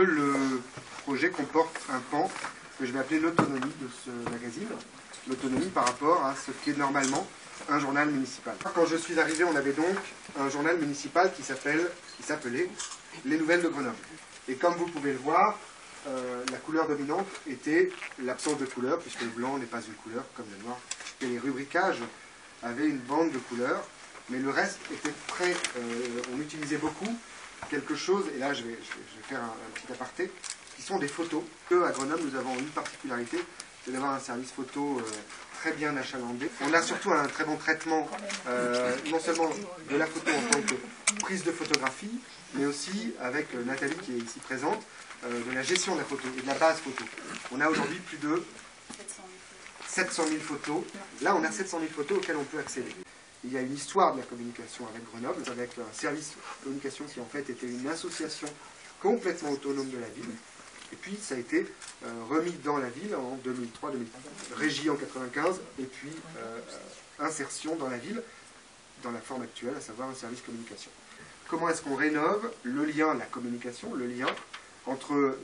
Le projet comporte un pan que je vais appeler l'autonomie de ce magazine. L'autonomie par rapport à ce qu'est normalement un journal municipal. Quand je suis arrivé, on avait donc un journal municipal qui s'appelait Les Nouvelles de Grenoble. Et comme vous pouvez le voir, la couleur dominante était l'absence de couleur, puisque le blanc n'est pas une couleur comme le noir. Et les rubricages avaient une bande de couleurs, mais le reste était très... on utilisait beaucoup quelque chose, et là je vais faire un petit aparté, qui sont des photos. À Grenoble, nous avons une particularité, c'est d'avoir un service photo très bien achalandé. On a surtout un très bon traitement, non seulement de la photo en tant que prise de photographie, mais aussi, avec Nathalie qui est ici présente, de la gestion de la photo et de la base photo. On a aujourd'hui plus de 700 000 photos. Là, on a 700 000 photos auxquelles on peut accéder. Il y a une histoire de la communication avec Grenoble, avec un service de communication qui en fait était une association complètement autonome de la ville. Et puis ça a été remis dans la ville en 2003-2004, régie en 95, et puis insertion dans la ville, dans la forme actuelle, à savoir un service communication. Comment est-ce qu'on rénove le lien, la communication, le lien entre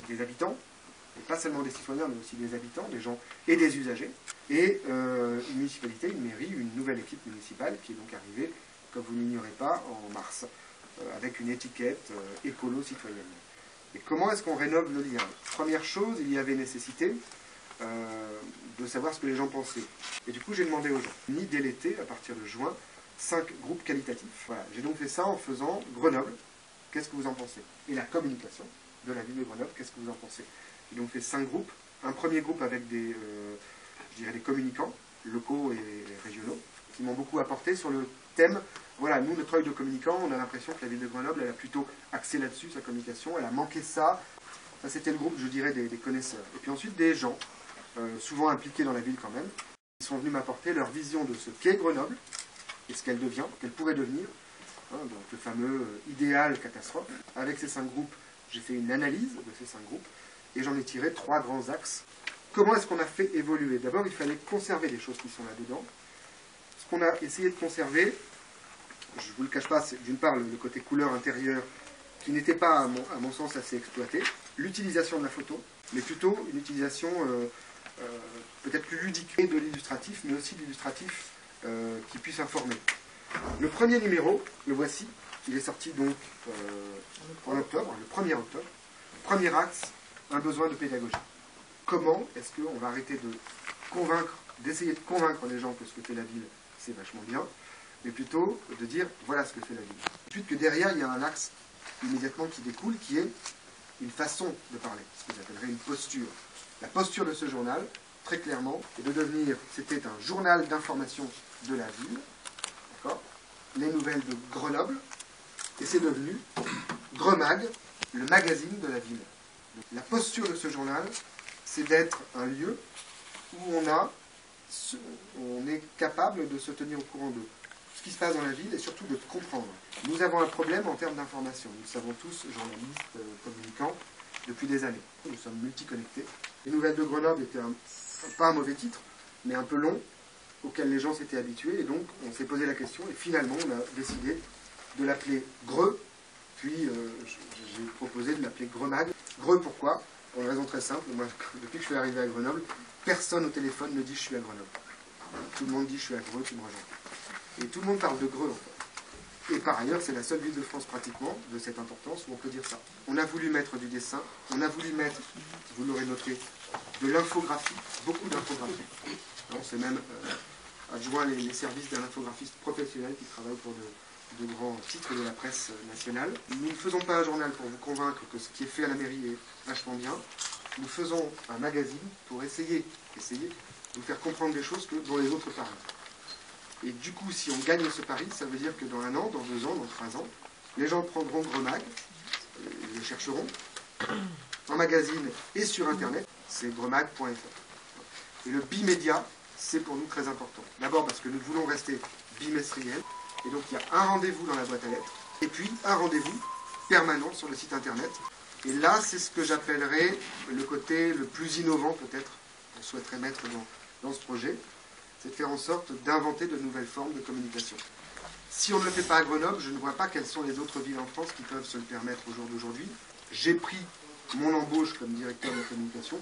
des habitants, et pas seulement des citoyens, mais aussi des habitants, des gens et des usagers, et une municipalité, une mairie, une nouvelle équipe municipale qui est donc arrivée, comme vous n'ignorez pas, en mars, avec une étiquette écolo-citoyenne. Et comment est-ce qu'on rénove le lien? Première chose, il y avait nécessité de savoir ce que les gens pensaient. Et du coup, j'ai demandé aux gens, dès l'été, à partir de juin, 5 groupes qualitatifs. Voilà. J'ai donc fait ça en faisant Grenoble, qu'est-ce que vous en pensez? Et la communication de la ville de Grenoble, qu'est-ce que vous en pensez? J'ai donc fait 5 groupes. Un premier groupe avec des, je dirais des communicants, locaux et régionaux, qui m'ont beaucoup apporté sur le thème. Voilà, nous, notre œil de communicant, on a l'impression que la ville de Grenoble, elle a plutôt axé là-dessus, sa communication, elle a manqué ça. Ça, c'était le groupe, je dirais, des connaisseurs. Et puis ensuite, des gens, souvent impliqués dans la ville quand même, qui sont venus m'apporter leur vision de ce qu'est Grenoble, et ce qu'elle devient, qu'elle pourrait devenir, hein, donc le fameux idéal catastrophe. Avec ces 5 groupes, j'ai fait une analyse de ces 5 groupes, et j'en ai tiré 3 grands axes. Comment est-ce qu'on a fait évoluer? D'abord, il fallait conserver les choses qui sont là-dedans. Ce qu'on a essayé de conserver, je ne vous le cache pas, c'est d'une part le côté couleur intérieure qui n'était pas, à mon sens, assez exploité. L'utilisation de la photo, mais plutôt une utilisation peut-être plus ludique et de l'illustratif, mais aussi de l'illustratif qui puisse informer. Le premier numéro, le voici, il est sorti donc en octobre, le 1er octobre. Premier axe, un besoin de pédagogie. Comment est-ce qu'on va arrêter de convaincre, d'essayer de convaincre les gens que ce que fait la ville, c'est vachement bien, mais plutôt de dire voilà ce que fait la ville. Ensuite que derrière, il y a un axe immédiatement qui découle, qui est une façon de parler, ce que j'appellerais une posture. La posture de ce journal, très clairement, est de devenir, c'était un journal d'information de la ville, d'accord, les nouvelles de Grenoble, et c'est devenu Gremag, le magazine de la ville. La posture de ce journal, c'est d'être un lieu où on est capable de se tenir au courant de ce qui se passe dans la ville et surtout de comprendre. Nous avons un problème en termes d'information. Nous le savons tous, journalistes, communicants, depuis des années. Nous sommes multiconnectés. Les Nouvelles de Grenoble étaient pas un mauvais titre, mais un peu long, auquel les gens s'étaient habitués. Et donc, on s'est posé la question et finalement, on a décidé de l'appeler Greux. Puis, j'ai proposé de l'appeler Gremag. Greux, pourquoi? Pour une raison très simple. Moi, depuis que je suis arrivé à Grenoble, personne au téléphone ne dit je suis à Grenoble. Tout le monde dit je suis à Greux, tu me rejoins. Et tout le monde parle de Greux, en fait. Et par ailleurs, c'est la seule ville de France, pratiquement, de cette importance, où on peut dire ça. On a voulu mettre du dessin, on a voulu mettre, vous l'aurez noté, de l'infographie, beaucoup d'infographie. On s'est même adjoint les services d'un infographiste professionnel qui travaille pour de grands titres de la presse nationale. Nous ne faisons pas un journal pour vous convaincre que ce qui est fait à la mairie est vachement bien. Nous faisons un magazine pour essayer de vous faire comprendre des choses dont les autres parlent. Et du coup, si on gagne ce pari, ça veut dire que dans 1 an, dans 2 ans, dans 3 ans, les gens prendront Gremag, ils les chercheront, en magazine et sur Internet, c'est gremag.fr. Et le bimédia, c'est pour nous très important. D'abord parce que nous voulons rester bimestriels, et donc il y a un rendez-vous dans la boîte à lettres, et puis un rendez-vous permanent sur le site Internet. Et là, c'est ce que j'appellerais le côté le plus innovant peut-être, qu'on souhaiterait mettre dans ce projet, c'est de faire en sorte d'inventer de nouvelles formes de communication. Si on ne le fait pas à Grenoble, je ne vois pas quelles sont les autres villes en France qui peuvent se le permettre au jour d'aujourd'hui. j'ai pris mon embauche comme directeur de communication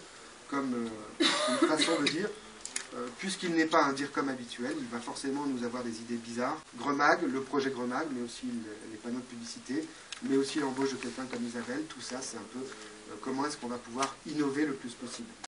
comme une façon de dire, puisqu'il n'est pas un DIRCOM habituel, il va forcément nous avoir des idées bizarres. Gremag, le projet Gremag, mais aussi les panneaux de publicité, mais aussi l'embauche de quelqu'un comme Isabelle, tout ça c'est un peu comment est-ce qu'on va pouvoir innover le plus possible.